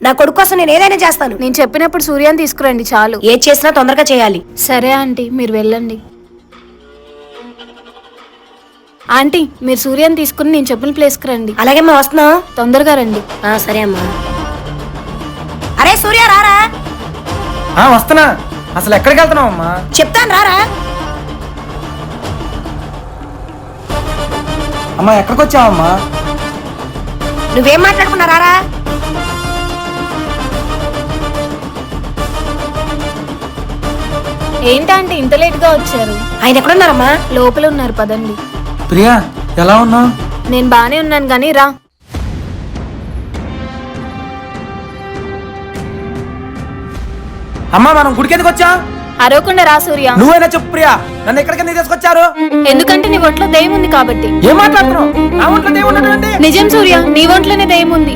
నా కొడుకు కోసం నేను ఏదైనా చేస్తాను. నేను చెప్పినప్పుడు సూర్యాన్ని తీసుకురండి చాలు. ఏది చేసినా తొందరగా చేయాలి. సరే ఆంటీ, మీరు వెళ్ళండి. ఆంటీ, మీరు సూర్యాన్ని తీసుకుని నేను చెప్పిన ప్లేస్కి రండి. అలాగే అమ్మా, వస్తున్నా. తొందరగా రండి. సరే అమ్మా. అరే సూర్య రారా. వస్తున్నా. అసలు ఎక్కడికి వెళ్తున్నావు అమ్మా? చెప్తాను రారా. అమ్మా ఎక్కడికి వచ్చావమ్మా? నువ్వేం మాట్లాడుకున్నా రారా. ఏంటంటే ఇంత లేట్ గా వచ్చారు? ఆయన ఎక్కడున్నారమ్మా? లోపల ఉన్నారు, పదండి. ప్రియా ఎలా ఉన్నావు? నేను బానే ఉన్నాను గానీ రా. అమ్మా మనం గుడికి ఎందుకు వచ్చా? అరవకుండా రా సూర్య. నువ్వైనా చెప్పు ప్రియా, నన్ను ఎక్కడికి ఎందుకు తీసుకొచ్చారు? ఎందుకంటే నీ ఒంట్లో దయ్యం ఉంది కాబట్టి. ఏం మాట్లాడుతున్నావు? నా ఒంట్లో దేవుడు ఉన్నాడండి. నిజం సూర్య, నీ ఒంట్లోనే దయ్యం ఉంది.